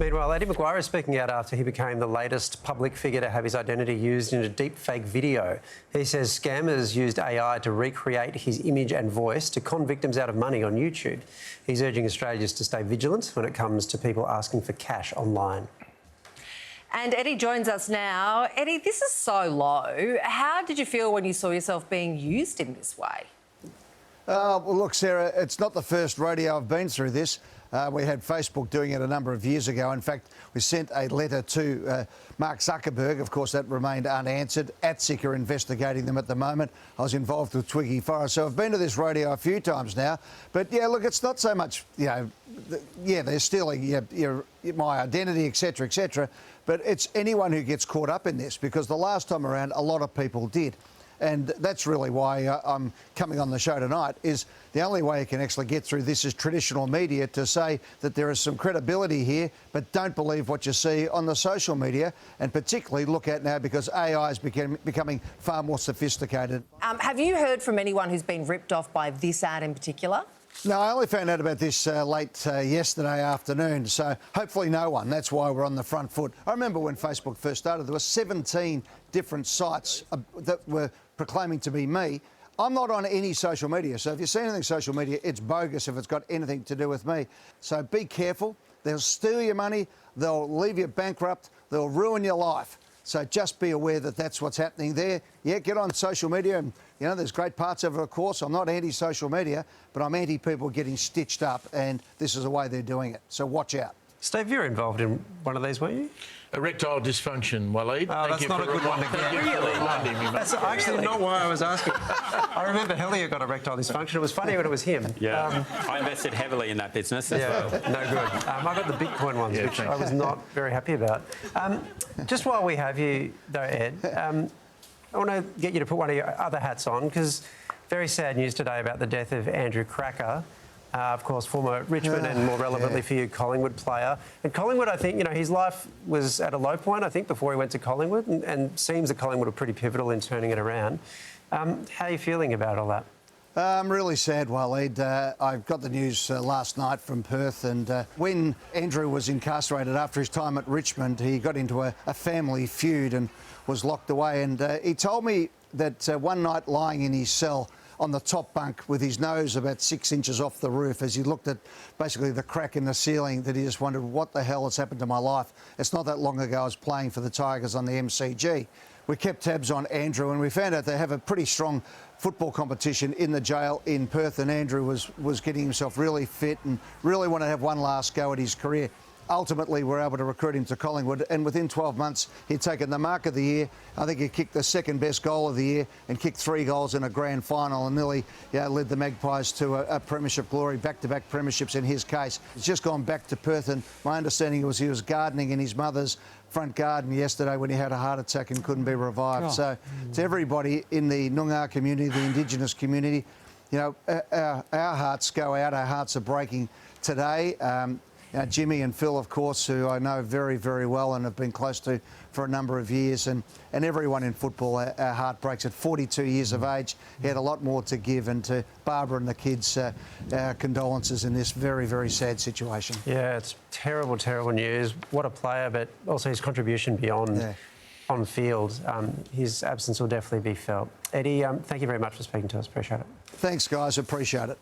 Meanwhile, Eddie McGuire is speaking out after he became the latest public figure to have his identity used in a deepfake video. He says scammers used AI to recreate his image and voice to con victims out of money on YouTube. He's urging Australians to stay vigilant when it comes to people asking for cash online. And Eddie joins us now. Eddie, this is so low. How did you feel when you saw yourself being used in this way? Well, look, Sarah, it's not the first rodeo I've been through this. We had Facebook doing it a number of years ago. In fact, we sent a letter to Mark Zuckerberg. Of course, that remained unanswered. ATSIC are investigating them at the moment. I was involved with Twiggy Forest. So I've been to this rodeo a few times now. But, yeah, look, it's not so much, they're stealing my identity, etc., etc. But it's anyone who gets caught up in this, because the last time around, a lot of people did. And that's really why I'm coming on the show tonight, is the only way you can actually get through this is traditional media to say that there is some credibility here, but don't believe what you see on the social media, and particularly look at now because AI is becoming far more sophisticated. Have you heard from anyone who's been ripped off by this ad in particular? No, I only found out about this late yesterday afternoon, so hopefully no one. That's why we're on the front foot. I remember when Facebook first started, there were 17 different sites that were proclaiming to be me. I'm not on any social media, so if you see anything social media, it's bogus if it's got anything to do with me. So be careful. They'll steal your money, they'll leave you bankrupt, they'll ruin your life. So just be aware that that's what's happening there. Yeah, get on social media, and there's great parts of it, of course. I'm not anti-social media, but I'm anti-people getting stitched up, and this is the way they're doing it. So watch out. Steve, you're involved in one of these, weren't you? Erectile dysfunction, Waleed. Oh, that's not a good one to get. Really? That's actually not why I was asking. I remember Hellier got erectile dysfunction. It was funny when it was him. Yeah, I invested heavily in that business as well. No good. I got the Bitcoin ones, which I was not very happy about. Just while we have you, though, Ed, I want to get you to put one of your other hats on, because very sad news today about the death of Andrew Cracker. Of course, former Richmond and, more relevantly for you, Collingwood player. And Collingwood, I think, his life was at a low point, I think, before he went to Collingwood, and seems that Collingwood were pretty pivotal in turning it around. How are you feeling about all that? I'm really sad, Waleed. I got the news last night from Perth, and when Andrew was incarcerated after his time at Richmond, he got into a family feud and was locked away. And he told me that one night lying in his cell on the top bunk with his nose about 6 inches off the roof, as he looked at basically the crack in the ceiling, that he just wondered, what the hell has happened to my life? It's not that long ago I was playing for the Tigers on the MCG. We kept tabs on Andrew, and we found out they have a pretty strong football competition in the jail in Perth, and Andrew was getting himself really fit and really wanted to have one last go at his career. Ultimately, we're able to recruit him to Collingwood, and within 12 months, he'd taken the mark of the year. I think he kicked the second best goal of the year and kicked 3 goals in a grand final, and nearly led the Magpies to a premiership glory, back-to-back premierships in his case. He's just gone back to Perth, and my understanding was he was gardening in his mother's front garden yesterday when he had a heart attack and couldn't be revived. So to everybody in the Noongar community, the Indigenous community, our hearts go out, our hearts are breaking today. Jimmy and Phil, of course, who I know very, very well and have been close to for a number of years, and everyone in football, our heart breaks. At 42 years of age, he had a lot more to give, and to Barbara and the kids, our condolences in this very, very sad situation. Yeah, it's terrible, terrible news. What a player, but also his contribution beyond on field. His absence will definitely be felt. Eddie, thank you very much for speaking to us. Appreciate it. Thanks, guys. Appreciate it.